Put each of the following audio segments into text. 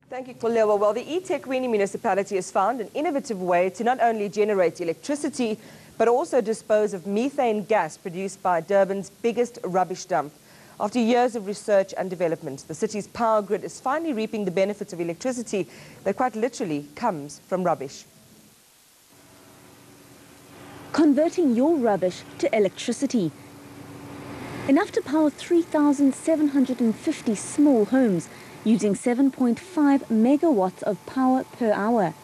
Thank you, Kulewa. Well, the eThekwini municipality has found an innovative way to not only generate electricity, but also dispose of methane gas produced by Durban's biggest rubbish dump. After years of research and development, the city's power grid is finally reaping the benefits of electricity that quite literally comes from rubbish. Converting your rubbish to electricity. Enough to power 3,750 small homes, using 7.5 megawatts of power per hour.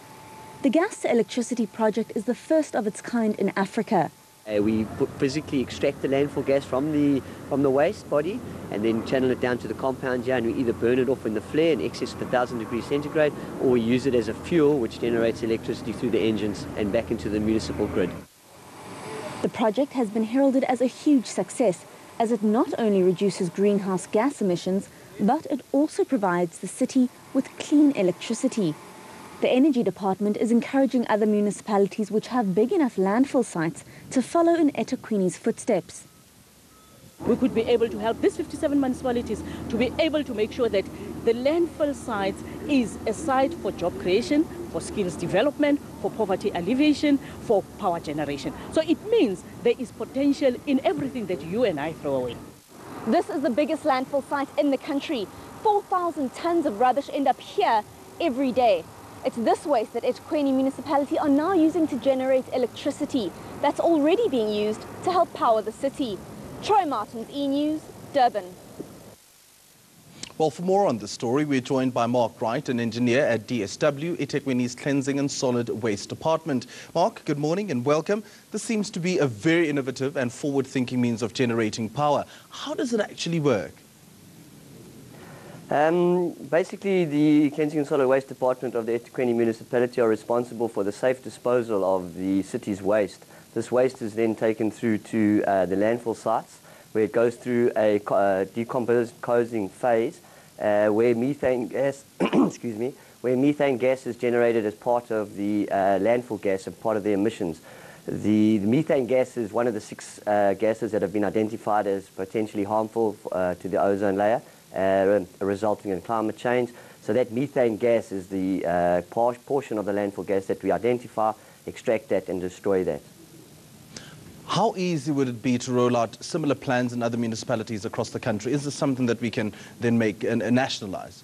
The gas-to-electricity project is the first of its kind in Africa. We physically extract the landfill gas from the waste body and then channel it down to the compound here, and we either burn it off in the flare in excess of 1,000 degrees centigrade, or we use it as a fuel which generates electricity through the engines and back into the municipal grid. The project has been heralded as a huge success, as it not only reduces greenhouse gas emissions, but it also provides the city with clean electricity. The Energy Department is encouraging other municipalities which have big enough landfill sites to follow in eThekwini's footsteps. We could be able to help these 57 municipalities to be able to make sure that the landfill site is a site for job creation, for skills development, for poverty alleviation, for power generation. So it means there is potential in everything that you and I throw away. This is the biggest landfill site in the country. 4,000 tons of rubbish end up here every day. It's this waste that eThekwini municipality are now using to generate electricity that's already being used to help power the city. Troy Martins, eNews, Durban. Well, for more on this story, we're joined by Mark Wright, an engineer at DSW, eThekwini's Cleansing and Solid Waste Department. Mark, good morning and welcome. This seems to be a very innovative and forward-thinking means of generating power. How does it actually work? Basically, the Cleansing and Solid Waste Department of the eThekwini municipality are responsible for the safe disposal of the city's waste. This waste is then taken through to the landfill sites, where it goes through a decomposing phase, where methane gas, where methane gas is generated as part of the landfill gas and part of the emissions. The methane gas is one of the 6 gases that have been identified as potentially harmful to the ozone layer, resulting in climate change. So that methane gas is the portion of the landfill gas that we identify, extract that and destroy that. How easy would it be to roll out similar plans in other municipalities across the country? Is this something that we can then make and nationalize?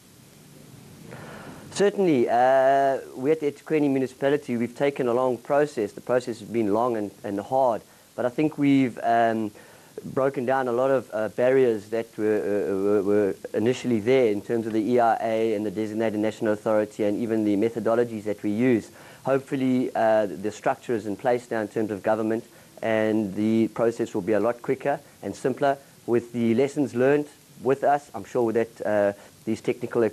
Certainly. We at the eThekwini municipality, we've taken a long process. The process has been long and hard, but I think we've broken down a lot of barriers that were initially there in terms of the EIA and the Designated National Authority and even the methodologies that we use. Hopefully the structure is in place now in terms of government, and the process will be a lot quicker and simpler. With the lessons learned with us, I'm sure that these technical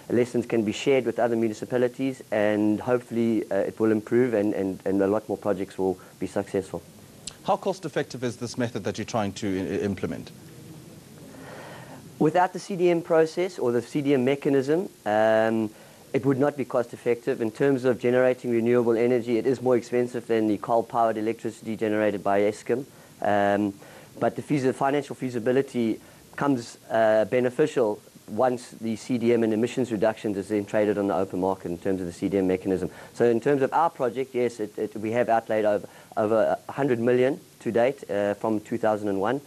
lessons can be shared with other municipalities, and hopefully it will improve and a lot more projects will be successful. How cost effective is this method that you're trying to implement? Without the CDM process or the CDM mechanism, it would not be cost effective. In terms of generating renewable energy, it is more expensive than the coal-powered electricity generated by Eskom. But the financial feasibility comes beneficial once the CDM and emissions reductions is then traded on the open market in terms of the CDM mechanism. So in terms of our project, yes, we have outlaid over 100 million to date from 2001.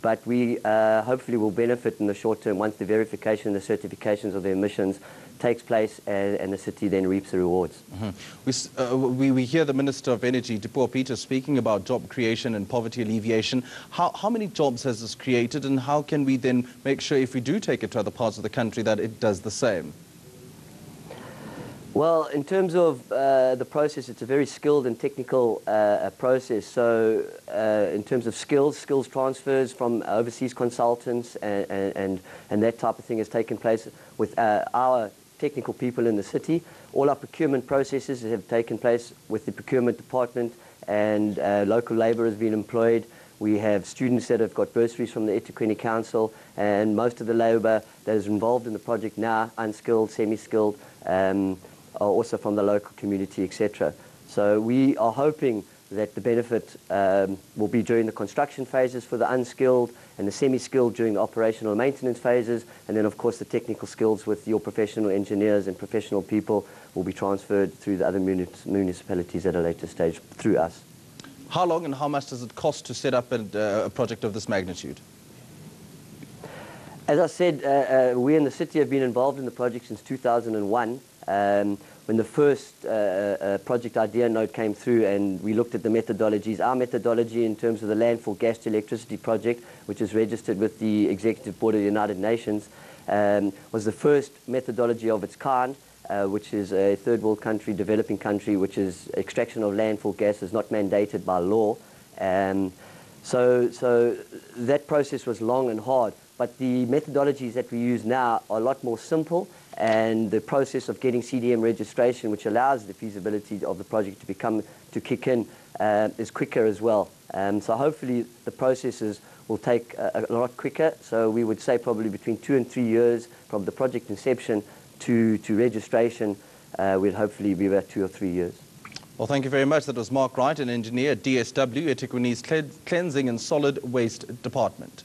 But we hopefully will benefit in the short term once the verification and the certifications of the emissions takes place and the city then reaps the rewards. Mm-hmm. We hear the Minister of Energy, Dipuo Peter, speaking about job creation and poverty alleviation. How many jobs has this created, and how can we then make sure, if we do take it to other parts of the country, that it does the same? Well, in terms of the process, it's a very skilled and technical process. So in terms of skills transfers from overseas consultants and that type of thing has taken place with our technical people in the city. All our procurement processes have taken place with the procurement department, and local labour has been employed. We have students that have got bursaries from the eThekwini Council, and most of the labour that is involved in the project now, unskilled, semi-skilled, are also from the local community, etc. So we are hoping that the benefit will be during the construction phases for the unskilled and the semi-skilled during the operational maintenance phases, and then of course the technical skills with your professional engineers and professional people will be transferred through the other municipalities at a later stage through us. How long and how much does it cost to set up a project of this magnitude? As I said, we in the city have been involved in the project since 2001. When the first project idea note came through and we looked at the methodologies, our methodology in terms of the landfill gas to electricity project, which is registered with the Executive Board of the United Nations, was the first methodology of its kind, which is a third world country, developing country, which is extraction of landfill gas is not mandated by law. So that process was long and hard. But the methodologies that we use now are a lot more simple, and the process of getting CDM registration, which allows the feasibility of the project to kick in, is quicker as well. So hopefully the processes will take a lot quicker. So we would say probably between 2 and 3 years from the project inception to registration. We'd hopefully be about 2 or 3 years. Well, thank you very much. That was Mark Wright, an engineer at DSW, eThekwini's Cleansing and Solid Waste Department.